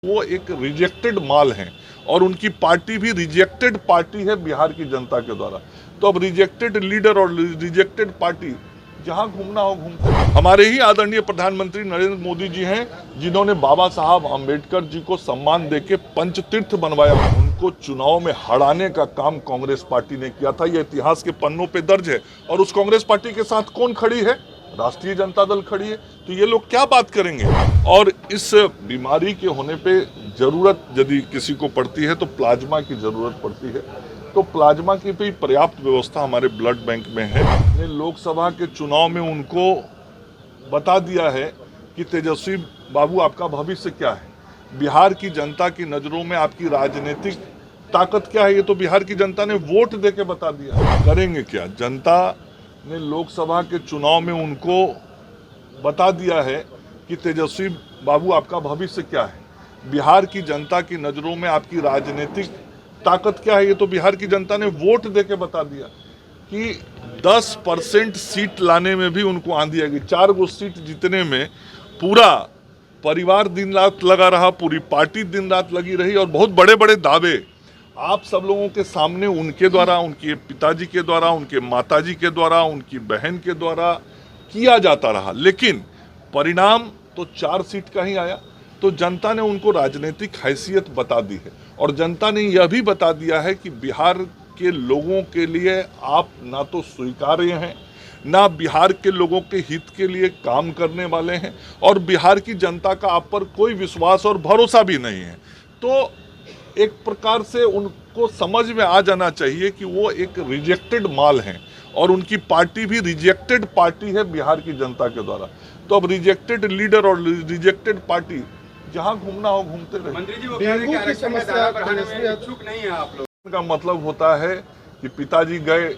वो एक रिजेक्टेड माल हैं और उनकी पार्टी भी रिजेक्टेड पार्टी है बिहार की जनता के द्वारा। तो अब रिजेक्टेड लीडर और रिजेक्टेड पार्टी जहां घूमना हो घूमते। हमारे ही आदरणीय प्रधानमंत्री नरेंद्र मोदी जी हैं जिन्होंने बाबा साहब अम्बेडकर जी को सम्मान देके पंचतीर्थ बनवाया। उनको चुनाव में हराने का काम कांग्रेस पार्टी ने किया था। यह इतिहास के पन्नों पे दर्ज है। और उस कांग्रेस पार्टी के साथ कौन खड़ी है? राष्ट्रीय जनता दल खड़ी है। तो ये लोग क्या बात करेंगे? और इस बीमारी के होने पे जरूरत यदि किसी को पड़ती है तो प्लाज्मा की जरूरत पड़ती है। तो प्लाज्मा की भी पर्याप्त व्यवस्था हमारे ब्लड बैंक में है। ने लोकसभा के चुनाव में उनको बता दिया है कि तेजस्वी बाबू आपका भविष्य क्या है, बिहार की जनता की नजरों में आपकी राजनीतिक ताकत क्या है। ये तो बिहार की जनता ने वोट देके बता दिया। करेंगे क्या? जनता ने लोकसभा के चुनाव में उनको बता दिया है कि तेजस्वी बाबू आपका भविष्य क्या है, बिहार की जनता की नजरों में आपकी राजनीतिक ताकत क्या है। ये तो बिहार की जनता ने वोट देके बता दिया कि 10% सीट लाने में भी उनको आंधी आएगी। 4 गो सीट जीतने में पूरा परिवार दिन रात लगा रहा, पूरी पार्टी दिन रात लगी रही और बहुत बड़े बड़े दावे आप सब लोगों के सामने उनके द्वारा, उनके पिताजी के द्वारा, उनके माताजी के द्वारा, उनकी बहन के द्वारा किया जाता रहा। लेकिन परिणाम तो 4 सीट का ही आया। तो जनता ने उनको राजनीतिक हैसियत बता दी है और जनता ने यह भी बता दिया है कि बिहार के लोगों के लिए आप ना तो स्वीकार्य हैं, ना बिहार के लोगों के हित के लिए काम करने वाले हैं और बिहार की जनता का आप पर कोई विश्वास और भरोसा भी नहीं है। तो एक प्रकार से उनको समझ में आ जाना चाहिए कि वो एक रिजेक्टेड माल हैं और उनकी पार्टी भी रिजेक्टेड पार्टी है बिहार की जनता के द्वारा। तो अब रिजेक्टेड लीडर और रिजेक्टेड पार्टी जहां घूमना हो घूमते रहे। मंत्री जी वो कह रहे हैं कि आरक्षण का दायरा बढ़ाने में इच्छुक नहीं है आप लोग। का मतलब होता है कि पिताजी गए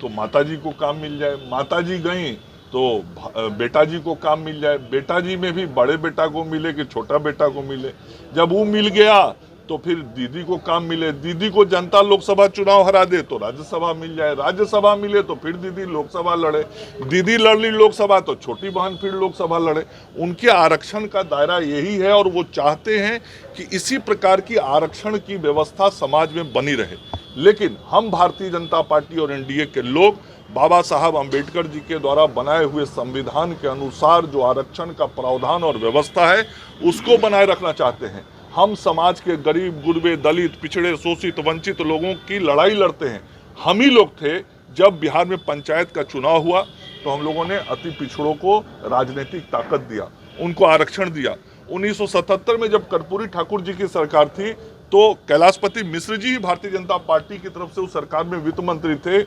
तो माताजी को काम मिल जाए, माताजी गई तो बेटा जी को काम मिल जाए, बेटा जी में भी बड़े बेटा को मिले कि छोटा बेटा को मिले। जब वो मिल गया तो फिर दीदी को काम मिले, दीदी को जनता लोकसभा चुनाव हरा दे तो राज्यसभा मिल जाए, राज्यसभा मिले तो फिर दीदी लोकसभा लड़े, दीदी लड़ ली लोकसभा तो छोटी बहन फिर लोकसभा लड़े। उनके आरक्षण का दायरा यही है और वो चाहते हैं कि इसी प्रकार की आरक्षण की व्यवस्था समाज में बनी रहे। लेकिन हम भारतीय जनता पार्टी और एनडीए के लोग बाबा साहब अम्बेडकर जी के द्वारा बनाए हुए संविधान के अनुसार जो आरक्षण का प्रावधान और व्यवस्था है उसको बनाए रखना चाहते हैं। हम समाज के गरीब गुरबे दलित पिछड़े शोषित वंचित लोगों की लड़ाई लड़ते हैं। हम ही लोग थे जब बिहार में पंचायत का चुनाव हुआ तो हम लोगों ने अति पिछड़ों को राजनीतिक ताकत दिया, उनको आरक्षण दिया। 1977 में जब कर्पूरी ठाकुर जी की सरकार थी तो कैलाशपति मिश्र जी ही भारतीय जनता पार्टी की तरफ से उस सरकार में वित्त मंत्री थे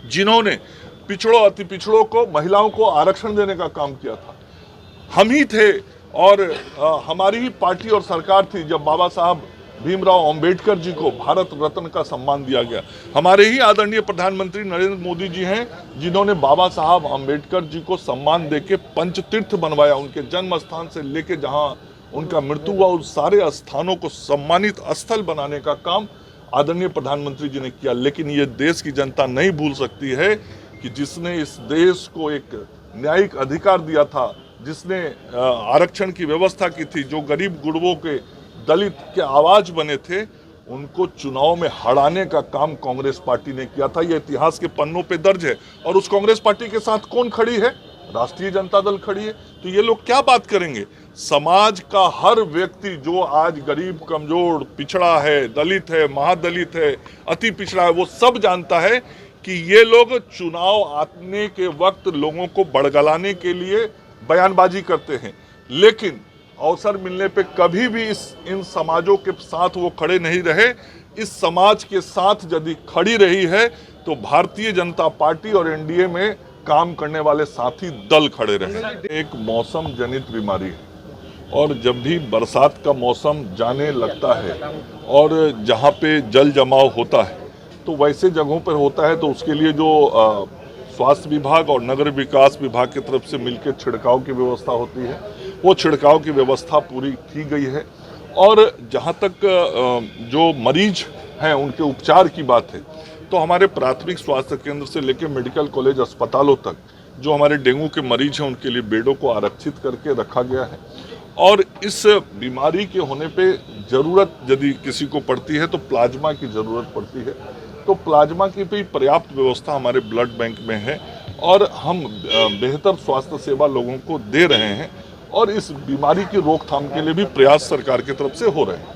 जिन्होंने पिछड़ों अति पिछड़ों को, महिलाओं को आरक्षण देने का काम किया था। हम ही थे और हमारी ही पार्टी और सरकार थी जब बाबा साहब भीमराव अंबेडकर जी को भारत रत्न का सम्मान दिया गया। हमारे ही आदरणीय प्रधानमंत्री नरेंद्र मोदी जी हैं जिन्होंने बाबा साहब अम्बेडकर जी को सम्मान देके पंचतीर्थ बनवाया। उनके जन्म स्थान से लेके जहां उनका मृत्यु हुआ उस सारे स्थानों को सम्मानित स्थल बनाने का काम आदरणीय प्रधानमंत्री जी ने किया। लेकिन ये देश की जनता नहीं भूल सकती है कि जिसने इस देश को एक न्यायिक अधिकार दिया था, जिसने आरक्षण की व्यवस्था की थी, जो गरीब गुरबों के दलित के आवाज बने थे, उनको चुनाव में हराने का काम कांग्रेस पार्टी ने किया था। यह इतिहास के पन्नों पे दर्ज है। और उस कांग्रेस पार्टी के साथ कौन खड़ी है? राष्ट्रीय जनता दल खड़ी है। तो ये लोग क्या बात करेंगे? समाज का हर व्यक्ति जो आज गरीब कमजोर पिछड़ा है, दलित है, महादलित है, अति पिछड़ा है, वो सब जानता है कि ये लोग चुनाव आने के वक्त लोगों को बड़गलाने के लिए बयानबाजी करते हैं। लेकिन अवसर मिलने पे कभी भी इन समाजों के साथ वो खड़े नहीं रहे। इस समाज के साथ यदि खड़ी रही है तो भारतीय जनता पार्टी और एनडीए में काम करने वाले साथी दल खड़े रहे। एक मौसम जनित बीमारी है और जब भी बरसात का मौसम जाने लगता है और जहाँ पे जल जमाव होता है तो वैसे जगहों पर होता है तो उसके लिए जो स्वास्थ्य विभाग और नगर विकास विभाग की तरफ से मिलकर छिड़काव की व्यवस्था होती है, वो छिड़काव की व्यवस्था पूरी की गई है। और जहाँ तक जो मरीज हैं उनके उपचार की बात है तो हमारे प्राथमिक स्वास्थ्य केंद्र से लेकर मेडिकल कॉलेज अस्पतालों तक जो हमारे डेंगू के मरीज हैं उनके लिए बेडों को आरक्षित करके रखा गया है। और इस बीमारी के होने पे ज़रूरत यदि किसी को पड़ती है तो प्लाज्मा की ज़रूरत पड़ती है। तो प्लाज्मा की भी पर्याप्त व्यवस्था हमारे ब्लड बैंक में है और हम बेहतर स्वास्थ्य सेवा लोगों को दे रहे हैं और इस बीमारी की रोकथाम के लिए भी प्रयास सरकार की तरफ से हो रहे हैं।